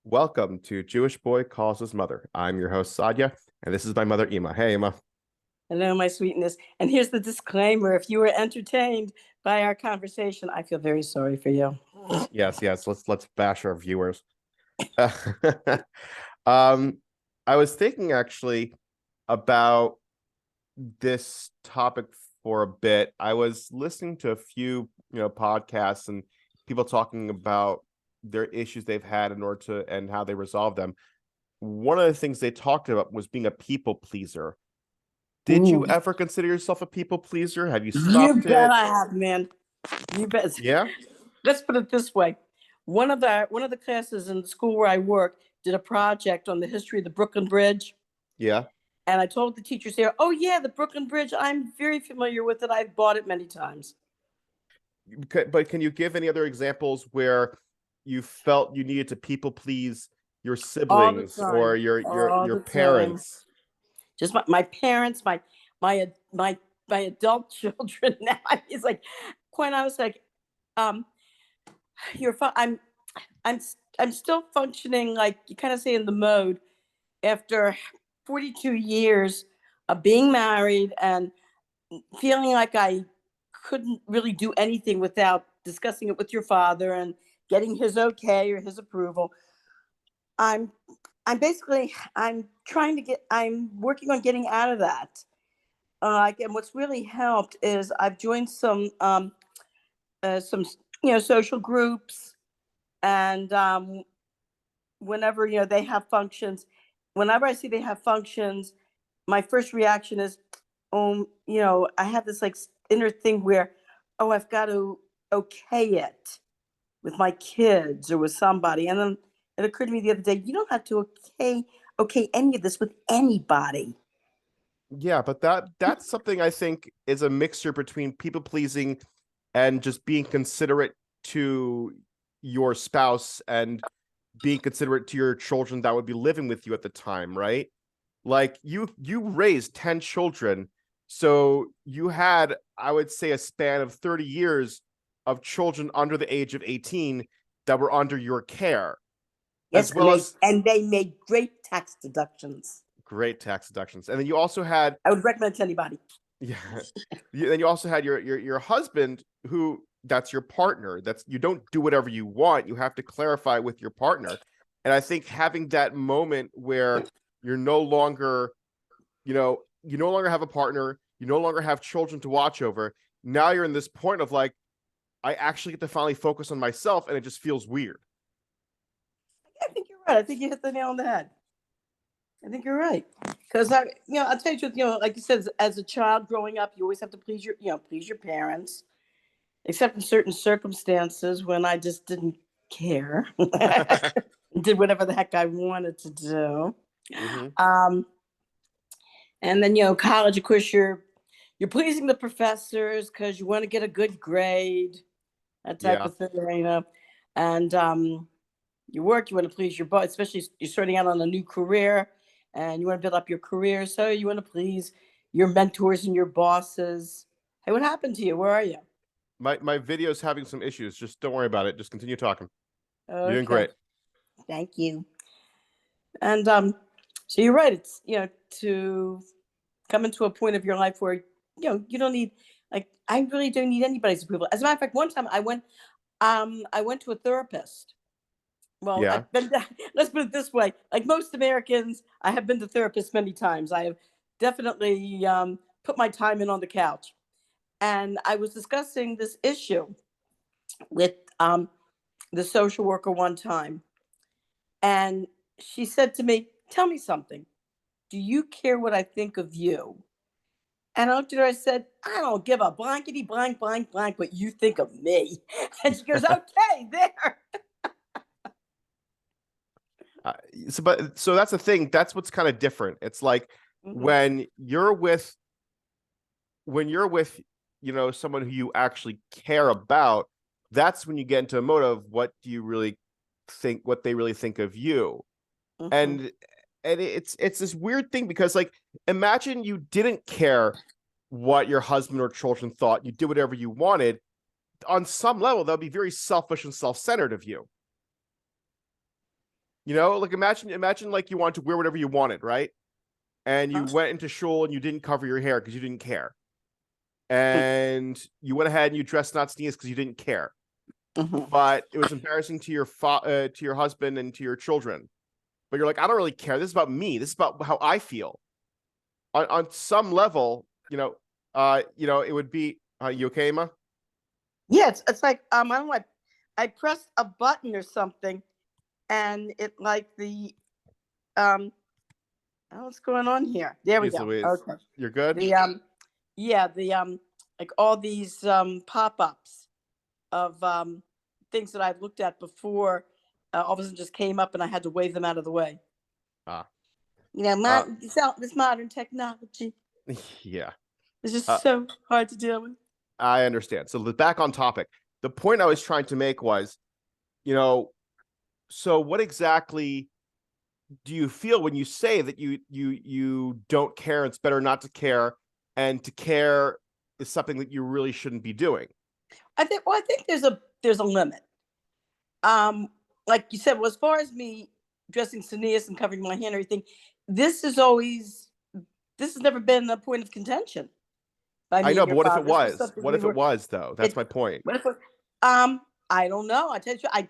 Welcome to Jewish Boy Calls His Mother. I'm your host, Sadia, and this is my mother, Ima. Hey, Ima. Hello, my sweetness. And here's the disclaimer. If you were entertained by our conversation, I feel very sorry for you. Yes. Let's bash our viewers. um, I was thinking actually about this topic for a bit. I was listening to a few, podcasts and people talking about their issues they've had in order to and how they resolve them. One of the things they talked about was being a people pleaser. Did you Ooh, ever consider yourself a people pleaser? Have you you stopped bet it? I have, man. You bet. Yeah. Let's put it this way. One of the classes in the school where I work did a project on the history of the Brooklyn Bridge. Yeah. And I told the teachers there, oh yeah, the Brooklyn Bridge, I'm very familiar with it. I've bought it many times. But can you give any other examples where you felt you needed to people please your All the siblings or time. All your the time. parents? Just my parents, my my my adult children now. It's like, quite honest, like, um, I'm I'm still functioning like you kind of say in the mode after 42 years of being married and feeling like I couldn't really do anything without discussing it with your father and getting his okay or his approval. I'm I'm working on getting out of that. And what's really helped is I've joined some social groups, and whenever they have functions, whenever I see they have functions, my first reaction is, I have this like inner thing where, oh, I've got to okay it with my kids or with somebody, and then it occurred to me the other day, you don't have to okay any of this with anybody. Yeah, but that's something I think is a mixture between people pleasing and just being considerate to your spouse and being considerate to your children that would be living with you at the time, right? Like you raised 10 children, so you had, I would say, a span of 30 years of children under the age of 18 that were under your care, as Yes, well as and they made great tax deductions. great tax deductions. And then you also had, I would recommend to anybody. yeah, then you also had your husband, who that's your partner. That's, you don't do whatever you want. You have to clarify with your partner. And I think having that moment where you're no longer, you no longer have a partner, you no longer have children to watch over. Now you're in this point of like, I actually get to finally focus on myself, and it just feels weird. I think you're right. I think you hit the nail on the head. I think you're right. Because I'll tell you the truth. Like you said, as a child growing up, you always have to please your parents, except in certain circumstances when I just didn't care, did whatever the heck I wanted to do. Mm-hmm. And then college, of course, you're pleasing the professors because you want to get a good grade, that type Yeah. of thing. And you work, you want to please your boss, especially you're starting out on a new career and you want to build up your career. So you want to please your mentors and your bosses. Hey, what happened to you? Where are you? My video is having some issues. Just don't worry about it. Just continue talking. You're doing Okay. great. Thank you. And so you're right. It's, to come into a point of your life where, you don't need, like, I really don't need anybody's approval. As a matter of fact, one time I went to a therapist. Well, Yeah. I've been, let's put it this way. Like most Americans, I have been to therapists many times. I have definitely put my time in on the couch. And I was discussing this issue with the social worker one time. And she said to me, tell me something. Do you care what I think of you? And I looked at her, I said, I don't give a blankety blank, blank, blank what you think of me. And she goes, okay, there. Uh, so that's the thing. That's what's kind of different. It's like Mhm. when you're with someone who you actually care about, that's when you get into a mode of what do you really think, what they really think of you. Mhm. And it's this weird thing, because like, imagine you didn't care what your husband or children thought, you did whatever you wanted. On some level, that would be very selfish and self-centered of you. You know, like imagine like you wanted to wear whatever you wanted, right? And you Huh? went into shul and you didn't cover your hair because you didn't care. And you went ahead and you dressed not sneeze because you didn't care. Mhm. But it was embarrassing to your husband and to your children. But you're like, I don't really care. This is about me. This is about how I feel. On some level, it would be. You okay, Emma? Yeah, it's like I don't know, I pressed a button or something, and it like the what's going on here? There we Jeez go. Louise, Okay. you're good. The yeah, the like all these pop-ups of things that I've looked at before, all of a sudden just came up, and I had to wave them out of the way. Ah, You know, uh, this modern technology yeah. is just Uh, so hard to deal with. I understand. So back on topic. The point I was trying to make was, you know, so what exactly do you feel when you say that you don't care? It's better not to care, and to care is something that you really shouldn't be doing. I think there's a limit. Um, like you said, well, as far as me dressing Sanias and covering my hand and everything, this is always this has never been a point of contention by I me and know, but your what if it father. This was was? something What we if it were. was though? That's It my point. what if it, I don't know. I tell you,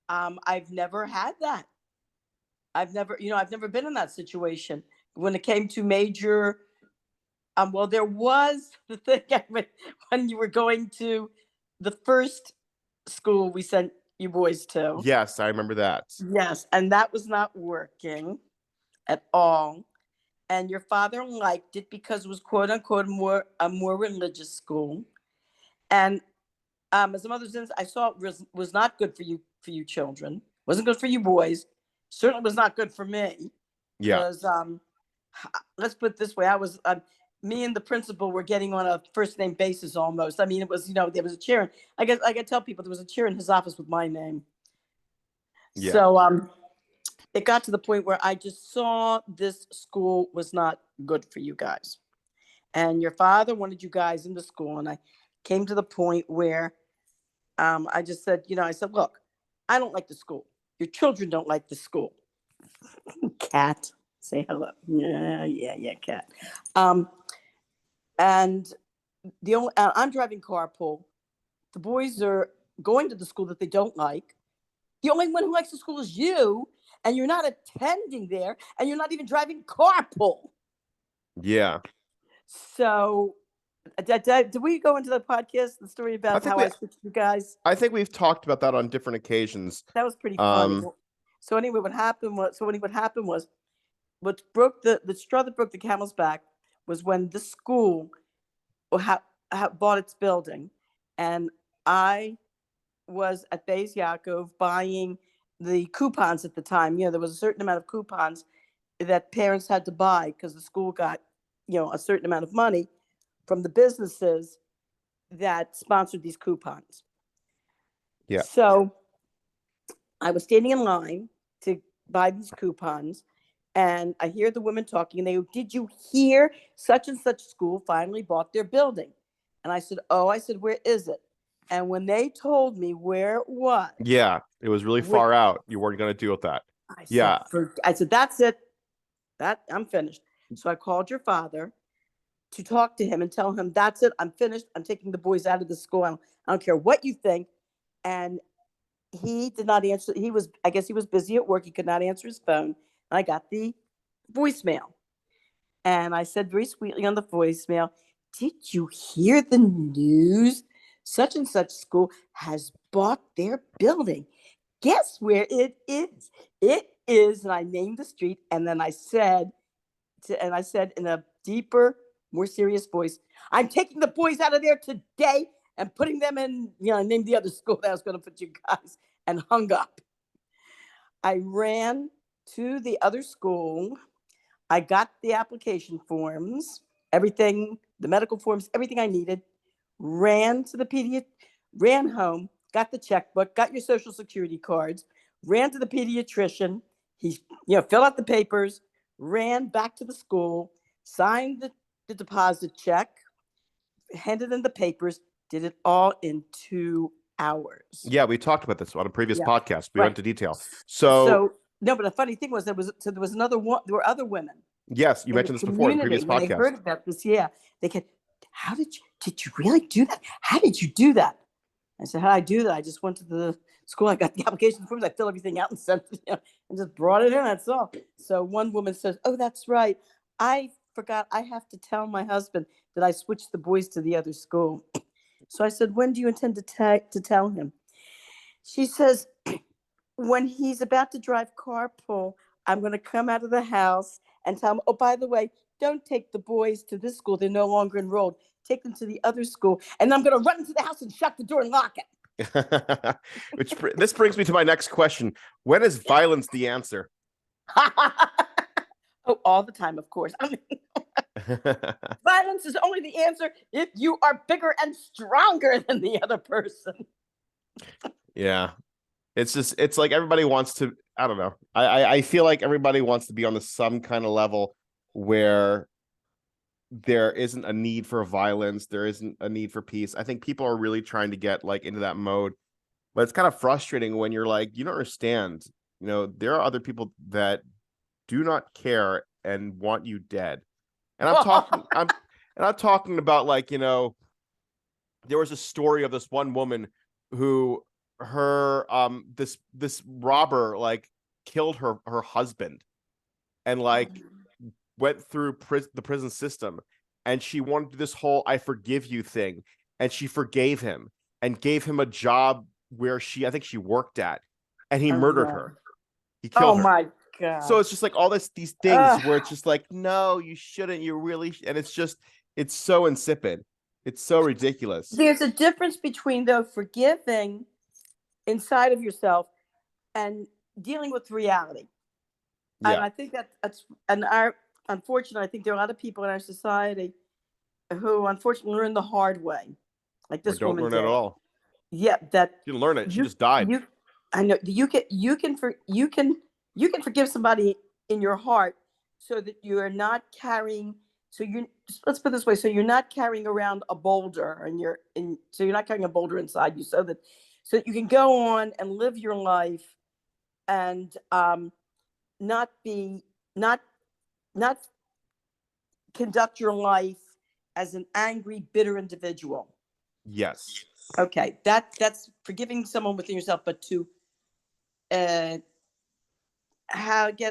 I've never had that. I've never been in that situation. When it came to major, well, there was the thing when you were going to the first school we sent you boys to. Yes, I remember that. Yes, and that was not working at all. And your father liked it because it was quote unquote a more religious school. And as a mother's instance, I saw it was not good for you children. Wasn't good for you boys. Certainly was not good for me Yeah, because let's put it this way: I was me and the principal were getting on a first name basis almost. I mean, it was there was a chair. I guess I could tell people there was a chair in his office with my name. yeah, So it got to the point where I just saw this school was not good for you guys. And your father wanted you guys in the school. And I came to the point where I just said, I said, look, I don't like the school. Your children don't like the school. Cat, say hello. Yeah, cat. Um, and I'm driving carpool. The boys are going to the school that they don't like. The only one who likes the school is you, and you're not attending there, and you're not even driving carpool. yeah. So, did we go into the podcast the story I about think how we I switched you guys? I think we've talked about that on different occasions. That was pretty funny. Um, So anyway, what happened was what broke the straw that broke the camel's back was when the school bought its building, and I was at Beis Yaakov buying the coupons at the time. There was a certain amount of coupons that parents had to buy because the school got, a certain amount of money from the businesses that sponsored these coupons. yeah, So I was standing in line to buy these coupons, and I hear the women talking, and they go, "Did you hear such and such school finally bought their building?" And I said, "Oh," I said, "Where is it?" And when they told me where it was, yeah. It was really which far out. You weren't going to deal with that. Yeah, I said, "That's it. That I'm finished." So I called your father to talk to him and tell him, "That's it. I'm finished. I'm taking the boys out of the school. I don't care what you think." And he did not answer. I guess he was busy at work. He could not answer his phone. And I got the voicemail. And I said very sweetly on the voicemail, "Did you hear the news? Such and such school has bought their building. Guess where it is? It is," and I named the street. And then I said in a deeper, more serious voice, "I'm taking the boys out of there today and putting them in, named the other school that I was going to put you guys," and hung up. I ran to the other school. I got the application forms, everything, the medical forms, everything I needed, ran to the ran home, got the checkbook, got your social security cards, ran to the pediatrician. He, filled out the papers, ran back to the school, signed the deposit check, handed in the papers, did it all in 2 hours. yeah. We talked about this on a previous Yeah, podcast. We went right. into detail. So So no, but the funny thing was there was another one. There were other women Yes, you in the mentioned this before in the community previous when they podcast. heard about this. Yeah, they could. How did you really do that? How did you do that? I said, how did I do that? I just went to the school. I got the application forms. I filled everything out and sent it, and just brought it in. That's all. So one woman says, "Oh, that's right. I forgot. I have to tell my husband that I switched the boys to the other school." So I said, "When do you intend to tell him?" She says, "When he's about to drive carpool, I'm going to come out of the house and tell him, oh, by the way, don't take the boys to this school. They're no longer enrolled. Take them to the other school. And I'm going to run into the house and shut the door and lock it." This brings me to my next question. When is violence the answer? Oh, all the time, of course. I mean, violence is only the answer if you are bigger and stronger than the other person. Yeah. It's like everybody wants to, I don't know. I feel like everybody wants to be on some kind of level where there isn't a need for violence, there isn't a need for peace. I think people are really trying to get like into that mode, but it's kind of frustrating when you're like, you don't understand. There are other people that do not care and want you dead. And I'm talking about like, there was a story of this one woman who this robber like killed her husband and like went through the prison system, and she wanted to do this whole I forgive you thing, and she forgave him and gave him a job where I think she worked at, and he murdered her. He killed Oh her. my God. So it's just like all these things where it's just like, no, you shouldn't, you really, and it's so insipid. It's so ridiculous. There's a difference between though forgiving inside of yourself and dealing with reality. And Yeah. I think that's unfortunately, I think there are a lot of people in our society who unfortunately learn the hard way, like Or this don't woman learn did. at all. Yeah, that She didn't learn it. She you just died. you I know you can forgive somebody in your heart so that you are not carrying. So you let's put it this way: so you're not carrying around a boulder, so you're not carrying a boulder inside you, so that you can go on and live your life and not be not not conduct your life as an angry, bitter individual. Yes. Okay, that's forgiving someone within yourself, but to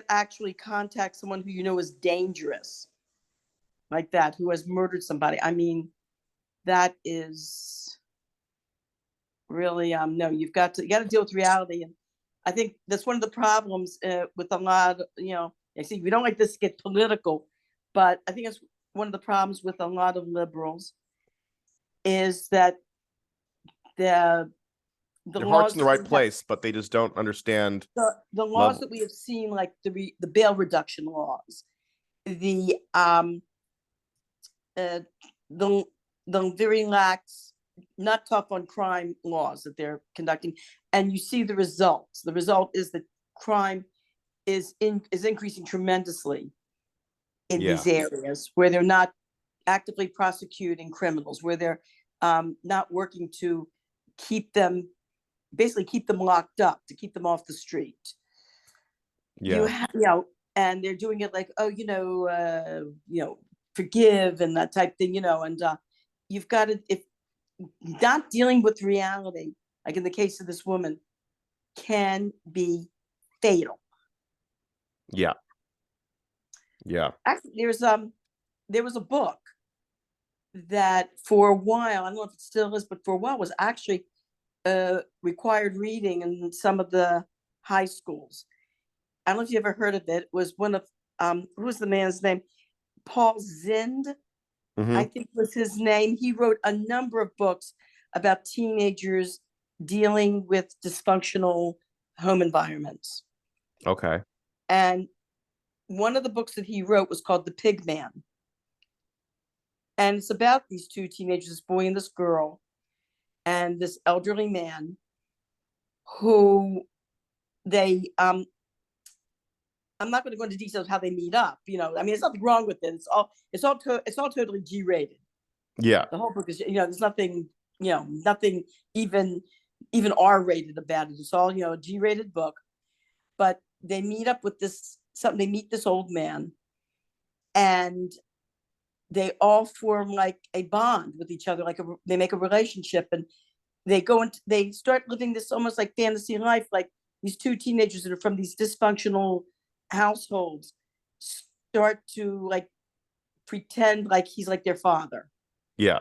actually contact someone who you know is dangerous, like that, who has murdered somebody. I mean, that is really no. You got to deal with reality, and I think that's one of the problems with a lot. I see we don't like this to get political, but I think it's one of the problems with a lot of liberals is that the Their heart's laws in the right place, but they just don't understand the laws level. that we have seen, like the bail reduction laws, the the very lax, not tough on crime laws that they're conducting, and you see the results. The result is that crime is increasing tremendously in these areas where they're not actively prosecuting criminals, where they're not working to basically keep them locked up, to keep them off the street. And they're doing it like, forgive and that type thing, and you've got to, if not dealing with reality, like in the case of this woman, can be fatal. Yeah. Actually, there was a book that for a while, I don't know if it still is, but for a while was actually required reading in some of the high schools. I don't know if you ever heard of it. It was one of who was the man's name? Paul Zind, I think was his name. He wrote a number of books about teenagers dealing with dysfunctional home environments. Okay. And one of the books that he wrote was called The Pig Man. And it's about these two teenagers, this boy and this girl, and this elderly man who they I'm not going to go into details how they meet up. I mean, there's nothing wrong with it. It's all totally G-rated. Yeah. The whole book is, there's nothing, nothing even R-rated about it. It's all, a G-rated book. But they meet up with they meet this old man, and they all form like a bond with each other, they make a relationship, and they start living this almost like fantasy life, like these two teenagers that are from these dysfunctional households start to like pretend like he's like their father. Yeah.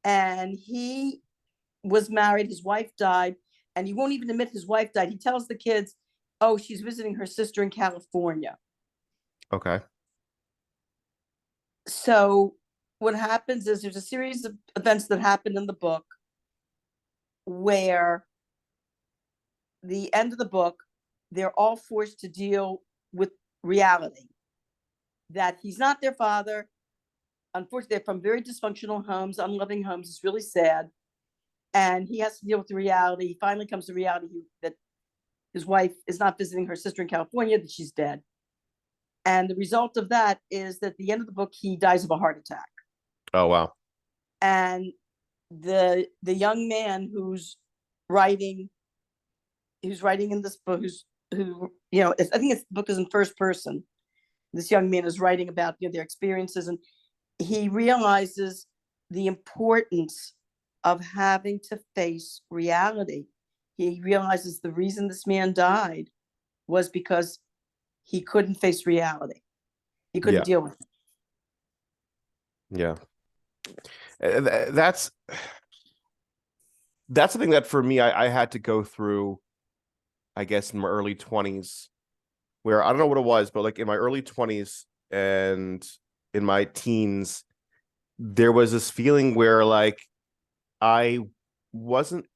And he was married, his wife died, and he won't even admit his wife died. He tells the kids, oh, she's visiting her sister in California. Okay. So what happens is there's a series of events that happen in the book where the end of the book, they're all forced to deal with reality that he's not their father. Unfortunately, they're from very dysfunctional homes, unloving homes. It's really sad. And he has to deal with the reality. He finally comes to reality that his wife is not visiting her sister in California, that she's dead. And the result of that is that at the end of the book, he dies of a heart attack. Oh, wow. And the young man who's writing in this book, who I think the book is in first person. This young man is writing about their experiences, and he realizes the importance of having to face reality. He realizes the reason this man died was because he couldn't face reality. He couldn't deal with it. Yeah. That's something that for me, I had to go through, I guess, in my early 20s, where I don't know what it was, but like in my early 20s and in my teens, there was this feeling where like I wasn't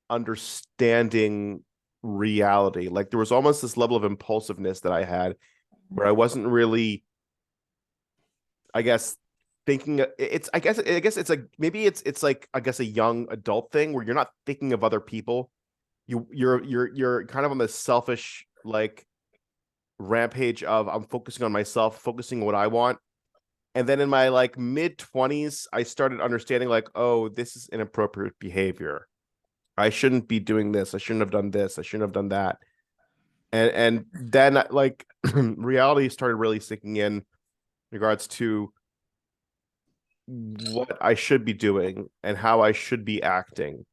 understanding reality. Like there was almost this level of impulsiveness that I had where I wasn't really, I guess, thinking I guess it's like maybe it's like I guess a young adult thing where you're not thinking of other people. You're kind of on this selfish like rampage of I'm focusing on myself, focusing on what I want. And then in my like mid 20s, I started understanding like, oh, this is inappropriate behavior. I shouldn't be doing this. I shouldn't have done this. I shouldn't have done that. And then like reality started really sinking in regards to what I should be doing and how I should be acting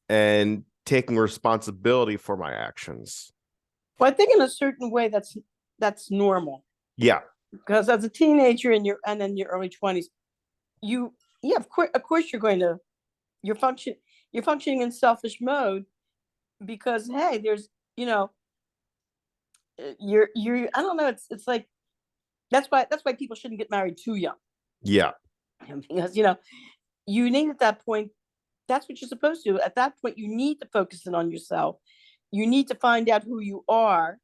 and taking responsibility for my actions. Well, I think in a certain way that's normal. Yeah. Because as a teenager and in your early 20s, of course you're functioning in selfish mode because hey, there's you're I don't know, it's like that's why people shouldn't get married too young. Yeah. Because you need at that point, that's what you're supposed to do. At that point, you need to focus in on yourself. You need to find out who you are.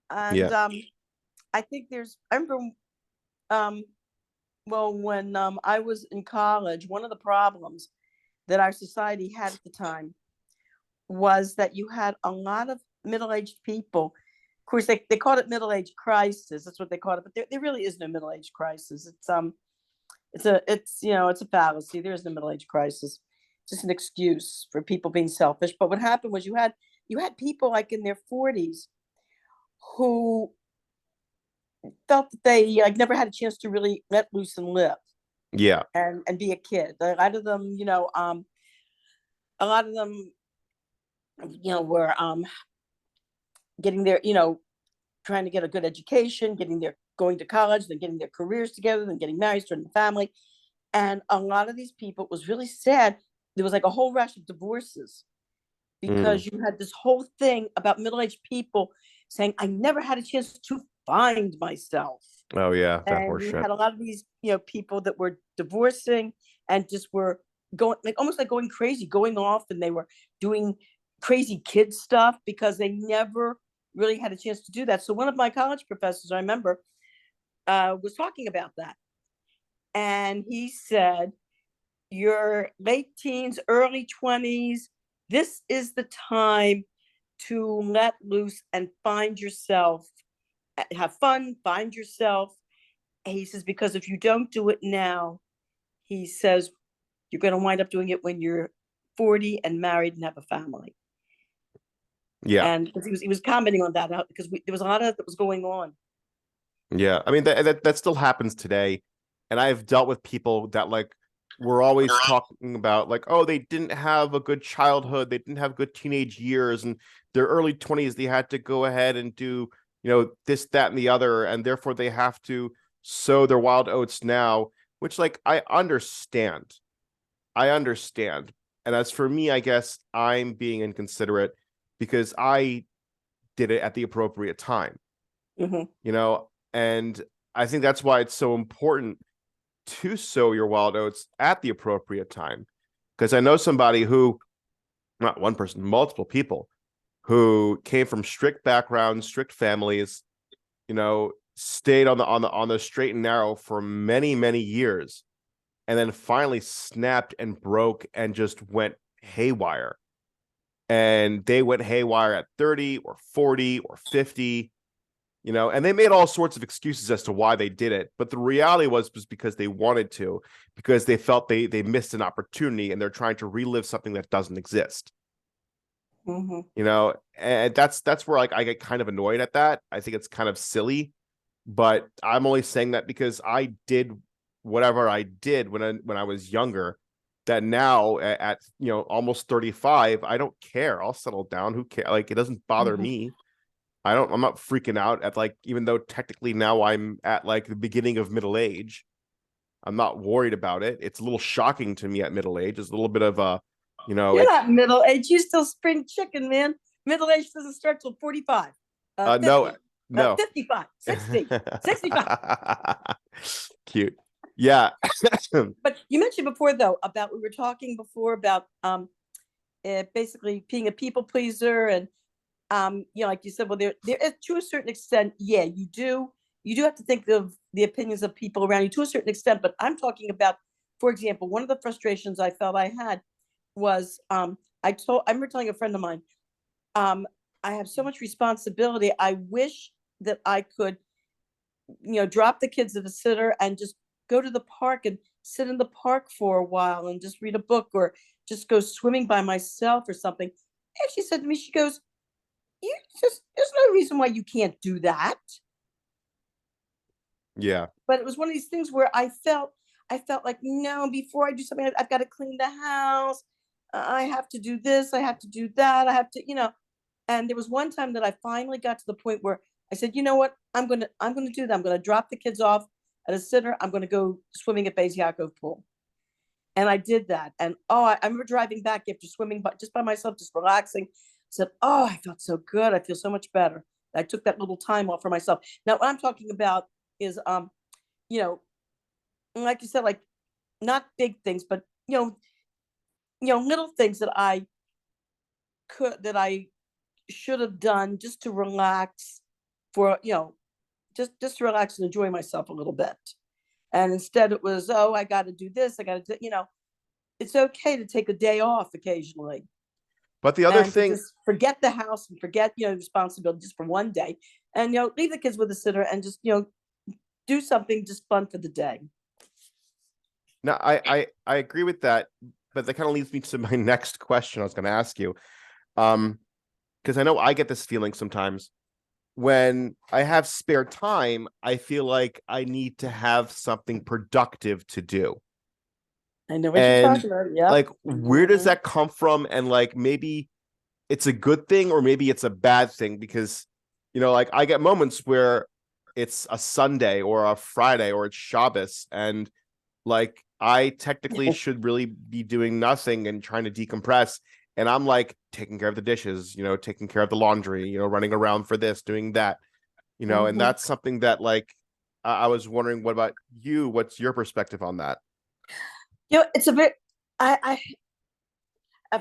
And I think I remember when I was in college, one of the problems that our society had at the time was that you had a lot of middle-aged people. Of course, they called it middle-age crisis. That's what they called it, but there really is no middle-age crisis. It's a fallacy. There is no middle-age crisis. It's just an excuse for people being selfish. But what happened was you had people like in their 40s who felt that they like never had a chance to really let loose and live. Yeah. And be a kid. A lot of them, were getting their, trying to get a good education, going to college, then getting their careers together, then getting married, starting a family. And a lot of these people, it was really sad. There was like a whole rush of divorces because you had this whole thing about middle-aged people saying, I never had a chance to find myself. Oh yeah, that and horseshit. You had a lot of these, people that were divorcing and just were going like almost like going crazy, going off, and they were doing crazy kid stuff because they never really had a chance to do that. So one of my college professors, I remember, was talking about that. And he said, your late teens, early 20s, this is the time to let loose and find yourself, have fun, find yourself. And he says, because if you don't do it now, he says, you're going to wind up doing it when you're 40 and married and have a family. Yeah. And because he was commenting on that because there was a lot of that was going on. Yeah. I mean, that still happens today. And I've dealt with people that like were always talking about like, oh, they didn't have a good childhood, they didn't have good teenage years, and their early 20s, they had to go ahead and do, this, that, and the other, and therefore they have to sow their wild oats now, which like I understand. I understand. And as for me, I guess I'm being inconsiderate because I did it at the appropriate time, Hmm. and I think that's why it's so important to sow your wild oats at the appropriate time. Because I know somebody who, not one person, multiple people who came from strict backgrounds, strict families, stayed on the straight and narrow for many, many years, and then finally snapped and broke and just went haywire. And they went haywire at 30 or 40 or 50, and they made all sorts of excuses as to why they did it. But the reality was because they wanted to, because they felt they missed an opportunity and they're trying to relive something that doesn't exist. Hmm. And that's where like I get kind of annoyed at that. I think it's kind of silly, but I'm only saying that because I did whatever I did when I was younger, that now at almost 35, I don't care. I'll settle down. Who cares? Like, it doesn't bother Hmm. me. I'm not freaking out at like, even though technically now I'm at like the beginning of middle age, I'm not worried about it. It's a little shocking to me at middle age. It's a little bit of a, You're it's not middle age. You still spring chicken, man. Middle age doesn't start till 45, no, 50, no. 55, 60, 65. Cute. Yeah. But you mentioned before, though, about we were talking before about basically being a people pleaser, and like you said, well, there to a certain extent, yeah, you do have to think of the opinions of people around you to a certain extent. But I'm talking about, for example, one of the frustrations I felt I had was I remember telling a friend of mine, um, I have so much responsibility. I wish that I could, drop the kids at a sitter and just go to the park and sit in the park for a while and just read a book or just go swimming by myself or something. And she said to me, she goes, you just, there's no reason why you can't do that. Yeah. But it was one of these things where I felt like, no, before I do something, I've got to clean the house. I have to do this. I have to do that. I have to, and there was one time that I finally got to the point where I said, you know what? I'm going to do that. I'm going to drop the kids off at a sitter. I'm going to go swimming at Beis Yaakov pool. And I did that. And I remember driving back after swimming, but just by myself, just relaxing. I said, oh, I felt so good. I feel so much better. I took that little time off for myself. Now, what I'm talking about is, you know, like you said, like not big things, but little things that I should have done just to relax for, just to relax and enjoy myself a little bit. And instead it was, oh, I got to do this. I got to do, it's okay to take a day off occasionally But the other and to thing, just forget the house and forget, responsibility just for one day and, leave the kids with a sitter and just, do something just fun for the day. no, I agree with that, but that kind of leads me to my next question I was going to ask you. Because I know I get this feeling sometimes when I have spare time, I feel like I need to have something productive to do. I know what you're And talking about. Yep. like, where does that come from? And like, maybe it's a good thing or maybe it's a bad thing because, like I get moments where it's a Sunday or a Friday or it's Shabbos and like I technically should really be doing nothing and trying to decompress. And I'm like taking care of the dishes, taking care of the laundry, running around for this, doing that, and that's something that like I was wondering, what about you? What's your perspective on that? It's a bit,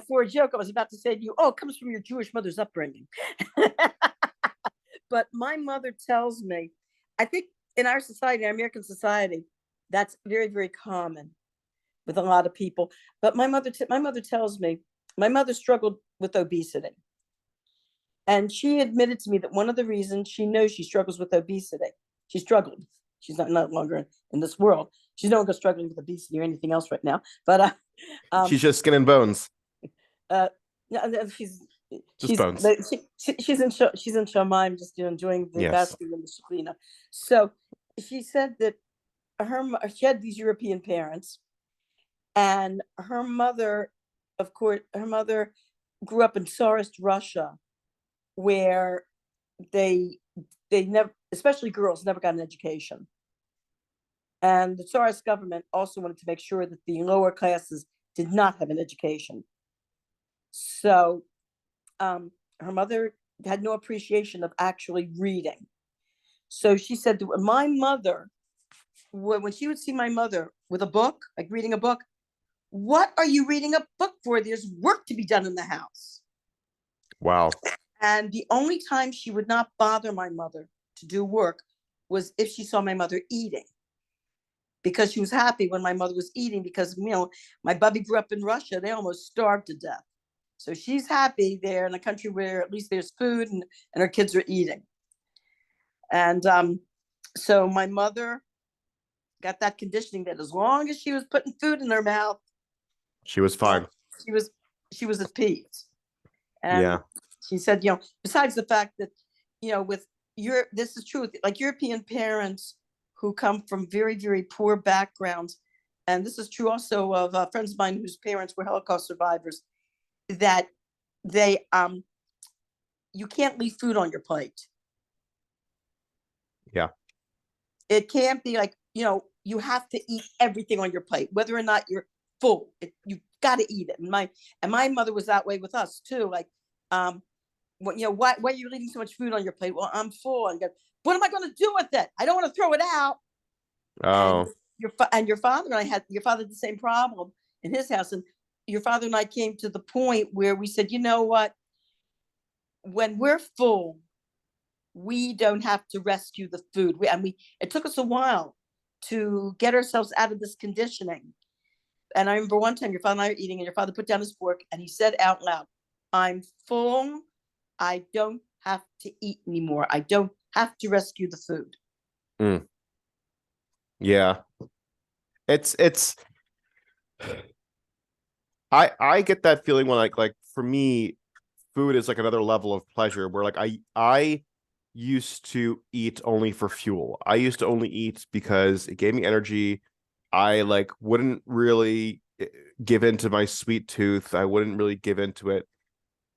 for a joke, I was about to say to you, oh, it comes from your Jewish mother's upbringing. But my mother tells me, I think in our society, our American society, that's very, very common with a lot of people. But my mother tells me, my mother struggled with obesity. And she admitted to me that one of the reasons she knows she struggles with obesity, she struggled. She's not longer in this world. She's no longer struggling with obesity or anything else right now. But She's just skin and bones. uh, she's Just She's bones. she's in Shammai, just enjoying the Yes. basking in the Shekhinah. So she said that she had these European parents, and her mother, of course, her mother grew up in Tsarist Russia, where they never, especially girls, never got an education. And the Tsarist government also wanted to make sure that the lower classes did not have an education. So her mother had no appreciation of actually reading. So she said that my mother, when she would see my mother with a book, like reading a book, what are you reading a book for? There's work to be done in the house. Wow. And the only time she would not bother my mother to do work was if she saw my mother eating. Because she was happy when my mother was eating, because, my bubby grew up in Russia. They almost starved to death. So she's happy there in a country where at least there's food, and her kids are eating. And so my mother got that conditioning that as long as she was putting food in her mouth, She was fine. she was at peace. And Yeah. she said, besides the fact that, with this is true, like European parents who come from very, very poor backgrounds, and this is true also of friends of mine whose parents were Holocaust survivors, that they you can't leave food on your plate. Yeah. It can't be like, you have to eat everything on your plate, whether or not you're full. You got to eat it. And my mother was that way with us too. Like, why are you leaving so much food on your plate? Well, I'm full. And go, what am I going to do with it? I don't want to throw it out. Oh. And your father had the same problem in his house. And your father and I came to the point where we said, you know what? When we're full, we don't have to rescue the food. It took us a while to get ourselves out of this conditioning. And I remember one time your father and I were eating, and your father put down his fork and he said out loud, I'm full. I don't have to eat anymore. I don't have to rescue the food. Mm. Yeah. It's I get that feeling when like for me, food is like another level of pleasure where like I used to eat only for fuel. I used to only eat because it gave me energy. I like wouldn't really give into my sweet tooth. I wouldn't really give into it.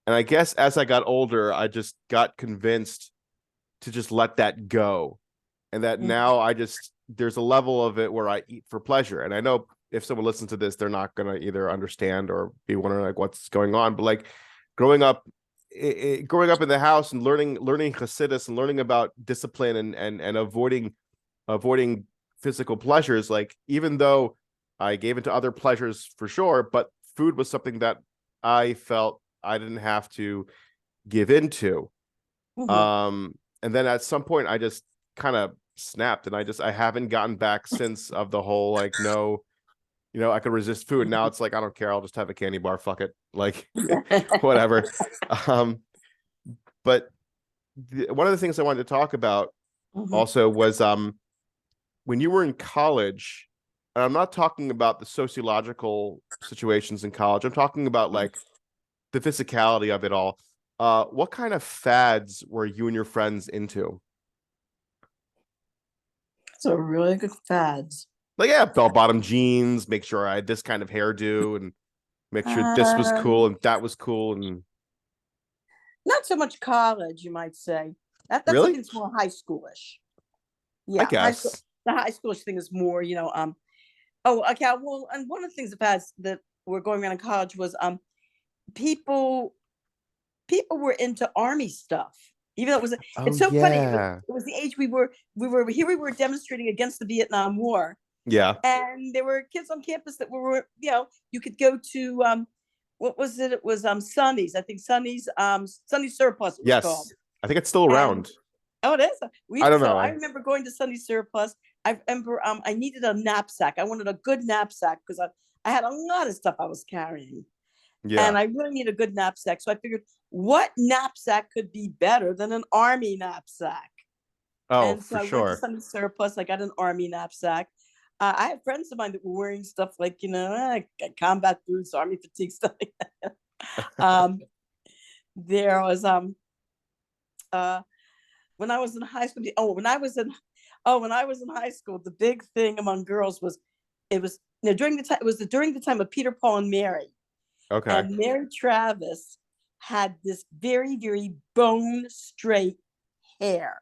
And I guess as I got older, I just got convinced to just let that go. And that now there's a level of it where I eat for pleasure. And I know if someone listens to this, they're not going to either understand or be wondering like what's going on. But like growing up in the house and learning Hasidus and learning about discipline and avoiding physical pleasures, like even though I gave into other pleasures for sure, but food was something that I felt I didn't have to give into. Mm-hmm. And then at some point I just kind of snapped, and I haven't gotten back since of the whole like no, I could resist food. Now it's like I don't care, I'll just have a candy bar, fuck it, like whatever. But one of the things I wanted to talk about also was when you were in college, and I'm not talking about the sociological situations in college, I'm talking about like the physicality of it all. What kind of fads were you and your friends into? So really good fads. Like, yeah, bell-bottom jeans, make sure I had this kind of hairdo, and make sure this was cool and that was cool. And not so much college, you might say. That's really, something that's more high schoolish. I Yeah, high school. guess. The high schoolish thing is more, Oh, okay. Well, and one of the things that were going around in college was people were into army stuff. Even though Oh it's so funny. yeah, It was the age we were demonstrating against the Vietnam War, yeah. and there were kids on campus that were, you could go to what was it? It was Sonny's. I think Sonny's Surplus it was called. Yes, I think it's still And around. oh, it is. I don't So know. I remember going to Sunday Surplus. I remember I needed a knapsack. I wanted a good knapsack because I had a lot of stuff I was carrying. Yeah. And I really need a good knapsack. So I figured, what knapsack could be better than an army knapsack? Oh, And so for I went to sure. Sunday Surplus. I got an army knapsack. I had friends of mine that were wearing stuff like, combat boots, army fatigue, stuff like that. there was uh when I was in high school. When I was in high school, the big thing among girls was it was during the time it was during the time of Peter, Paul, and Mary. Okay. And Mary Travis had this very, very bone straight hair.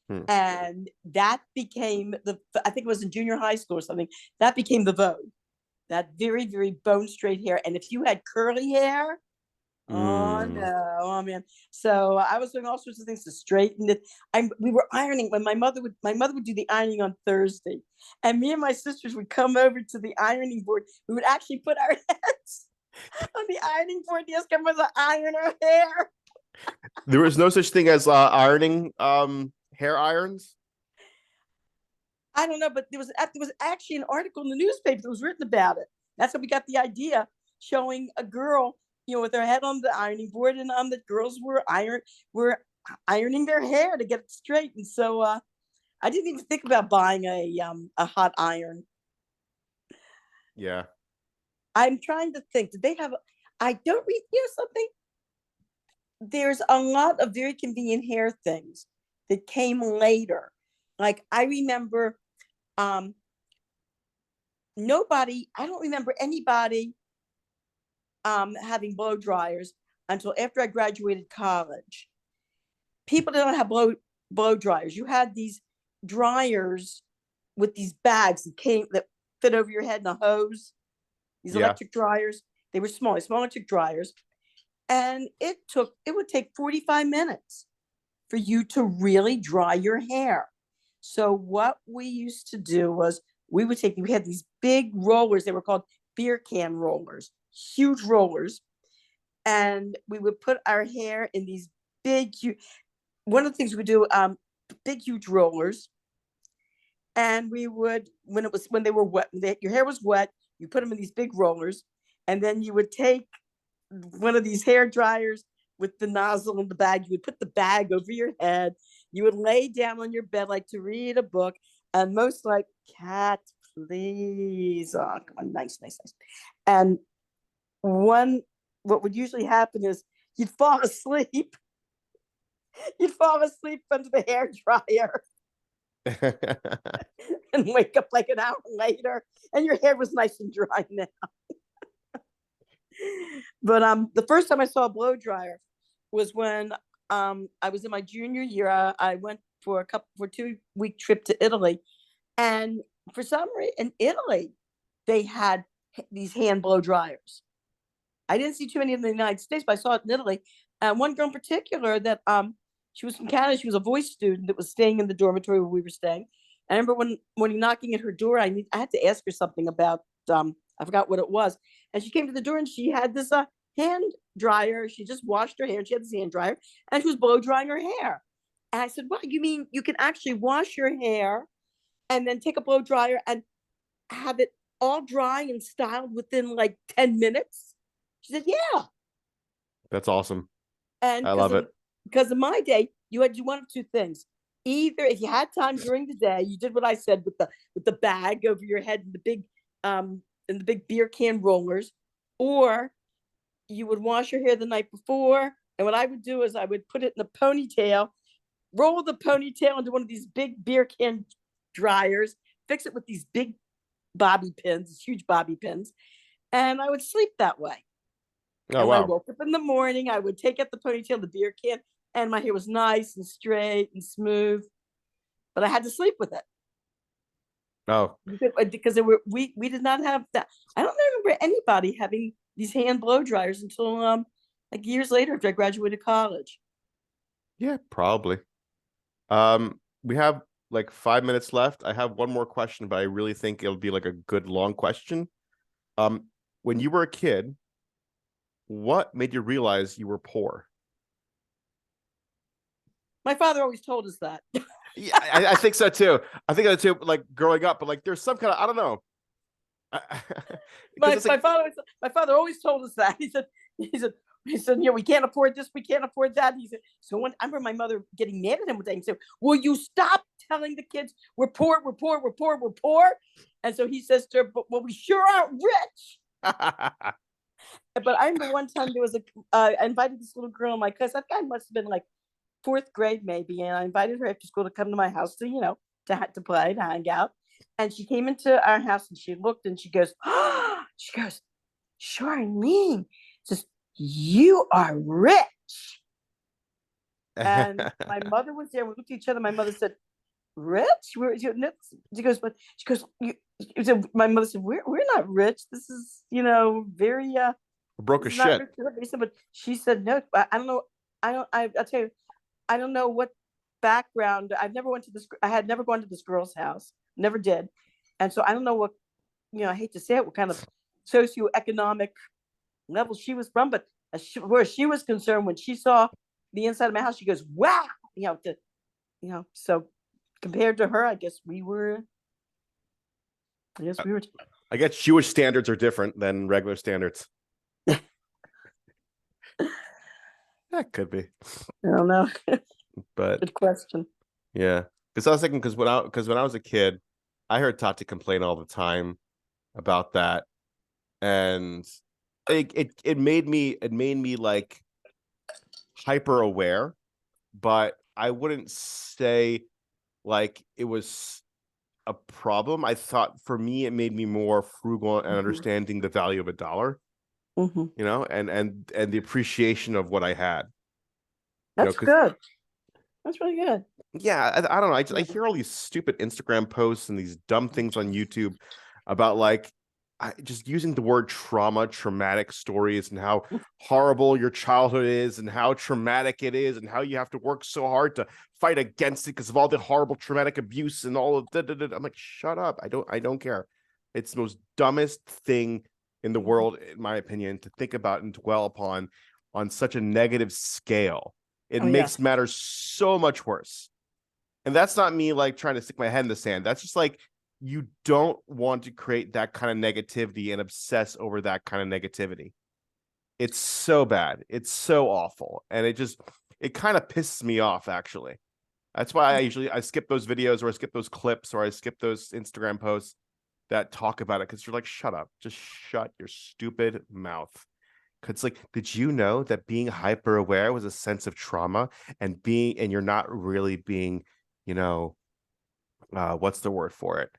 Hmm. And that became I think it was in junior high school or something, that became the vogue. That very, very bone straight hair. And if you had curly hair, oh Mm. no, oh man. So I was doing all sorts of things to straighten it. We were ironing when my mother would do the ironing on Thursday. And me and my sisters would come over to the ironing board. We would actually put our heads on the ironing board. Yes, come with the iron our hair. There was no such thing as ironing hair irons. I don't know, but there was actually an article in the newspaper that was written about it. That's how we got the idea, showing a girl, with her head on the ironing board, and the girls were ironing their hair to get it straight. And so I didn't even think about buying a hot iron. Yeah. I'm trying to think. Did they have? I don't read. Something. There's a lot of very convenient hair things that came later. Like I remember, I don't remember anybody having blow dryers until after I graduated college. People didn't have blow dryers. You had these dryers with these bags that fit over your head in a hose. These electric dryers. They were small electric dryers. And it would take 45 minutes for you to really dry your hair. So what we used to do was we had these big rollers. They were called beer can rollers, huge rollers. And we would put our hair in these big, huge, one of the things we do, big, huge rollers. And we would, when they were wet, your hair was wet, you put them in these big rollers. And then you would take one of these hair dryers with the nozzle in the bag. You would put the bag over your head. You would lay down on your bed like to read a book, and most like, cat, please. Oh, come on, nice. And what would usually happen is you'd fall asleep. You'd fall asleep under the hair dryer and wake up like an hour later, and your hair was nice and dry now. But the first time I saw a blow dryer was when I was in my junior year. I went for a 2-week trip to Italy, and for some reason in Italy they had these hand blow dryers. I didn't see too many in the United States, but I saw it in Italy. And one girl in particular that she was from Canada. She was a voice student that was staying in the dormitory where we were staying. I remember when knocking at her door, I had to ask her something about I forgot what it was. And she came to the door and she had this hand dryer. She just washed her hair and she had this hand dryer and she was blow drying her hair. And I said, "What, you mean you can actually wash your hair and then take a blow dryer and have it all dry and styled within like 10 minutes?" She said, "Yeah." That's awesome. And I love it. because in my day, you had to do one of two things. Either if you had time during the day, you did what I said with the bag over your head and the big beer can rollers, or you would wash your hair the night before. And what I would do is I would put it in a ponytail, roll the ponytail into one of these big beer can dryers, fix it with these big bobby pins, these huge bobby pins, and I would sleep that way. Oh And when I wow. woke up in the morning, I would take out the ponytail, the beer can, and my hair was nice and straight and smooth. But I had to sleep with it Oh because we did not have that. I don't remember anybody having these hand blow dryers until like years later after I graduated college. yeah, probably. We have like 5 minutes left. I have one more question, but I really think it'll be like a good long question. When you were a kid, what made you realize you were poor? My father always told us that. Yeah, I think so too. I think that too, like growing up, but like there's some kind of, I don't know. my, It's like, my father always told us that. He said, we can't afford this, we can't afford that. He said, so when I remember my mother getting mad at him one day and said, "Will you stop telling the kids we're poor, we're poor, we're poor, we're poor?" And so he says to her, "But well, we sure aren't rich." But I remember one time there was I invited this little girl, my cousin. That guy must have been like fourth grade maybe, and I invited her after school to come to my house to to play, to hang out. And she came into our house and she looked and she goes, oh, she goes, Charlene, says, you are rich. And my mother was there. We looked at each other. My mother said, rich? She goes, but she goes, my mother said, we're not rich. This is, very Broke this as is not shit. rich. But she said, no, I don't know. I'll tell you, I don't know what background. I had never gone to this girl's house. Never did. And so I don't know what, I hate to say it, what kind of socioeconomic level she was from, but where she was concerned when she saw the inside of my house, she goes, wow, so compared to her, I guess we were. I guess Jewish standards are different than regular standards. That could be. I don't know. But good question. Yeah, because I was thinking, because when I was a kid, I heard Tati complain all the time about that, and it made me like hyper aware, but I wouldn't say like it was a problem. I thought for me it made me more frugal and understanding the value of a dollar, and the appreciation of what I had. That's good. That's really good. Yeah, I don't know. I hear all these stupid Instagram posts and these dumb things on YouTube about like just using the word traumatic stories and how horrible your childhood is and how traumatic it is and how you have to work so hard to fight against it because of all the horrible traumatic abuse and all of that. I'm like, shut up. I don't care. It's the most dumbest thing in the world, in my opinion, to think about and dwell upon on such a negative scale. It makes matters so much worse. And that's not me like trying to stick my head in the sand. That's just like, you don't want to create that kind of negativity and obsess over that kind of negativity. It's so bad. It's so awful. And it kind of pisses me off, actually. That's why I skip those videos, or I skip those clips, or I skip those Instagram posts that talk about it, because you're like, shut up. Just shut your stupid mouth. Because like, did you know that being hyper aware was a sense of trauma, and you're not really being, what's the word for it?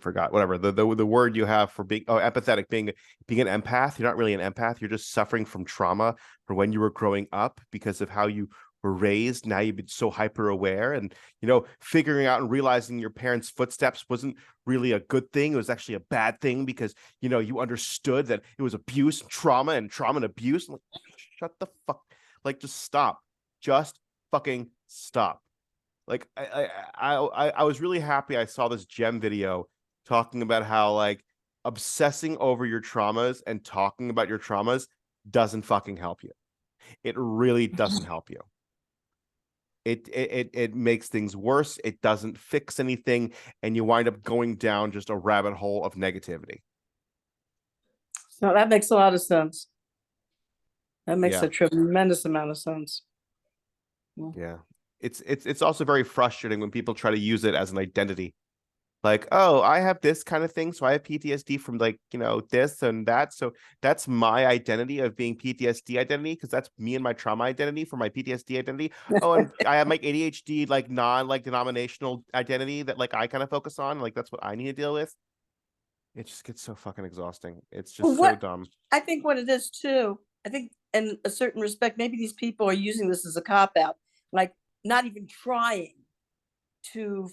Forgot, whatever the word you have for being empathetic, being an empath. You're not really an empath. You're just suffering from trauma from when you were growing up because of how you were raised. Now you've been so hyper aware, and figuring out and realizing your parents' footsteps wasn't really a good thing. It was actually a bad thing, because you understood that it was abuse, trauma and abuse. I'm like, shut the fuck, like, just stop. Just fucking stop. Like, I was really happy I saw this Gem video talking about how like obsessing over your traumas and talking about your traumas doesn't fucking help you. It really doesn't help you. It makes things worse. It doesn't fix anything, and you wind up going down just a rabbit hole of negativity. So that makes a lot of sense. That makes a tremendous amount of sense. Yeah. It's also very frustrating when people try to use it as an identity. Like, oh, I have this kind of thing, so I have PTSD from like, this and that. So that's my identity of being PTSD identity, because that's me and my trauma identity for my PTSD identity. Oh, and I have my ADHD like denominational identity that like I kind of focus on. Like, that's what I need to deal with. It just gets so fucking exhausting. It's just so dumb. I think what it is too, I think in a certain respect, maybe these people are using this as a cop-out, like not even trying to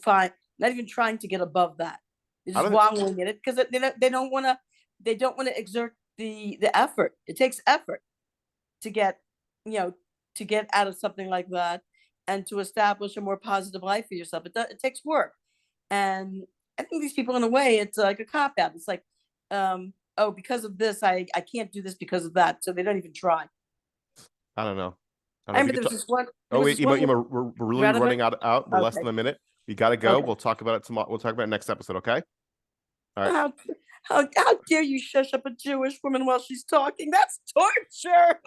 get above that. They're just wallowing in it because they don't want to exert the effort. It takes effort to get out of something like that and to establish a more positive life for yourself. It takes work, and I think these people, in a way, it's like a cop out. It's like, oh, because of this, I can't do this because of that, so they don't even try. I don't know. I remember there was this one. Oh wait, Emma, we're really running out. We're less than a minute. We gotta go. Okay. We'll talk about it tomorrow. We'll talk about it next episode. Okay. All right. How dare you shush up a Jewish woman while she's talking? That's torture.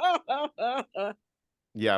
Yeah.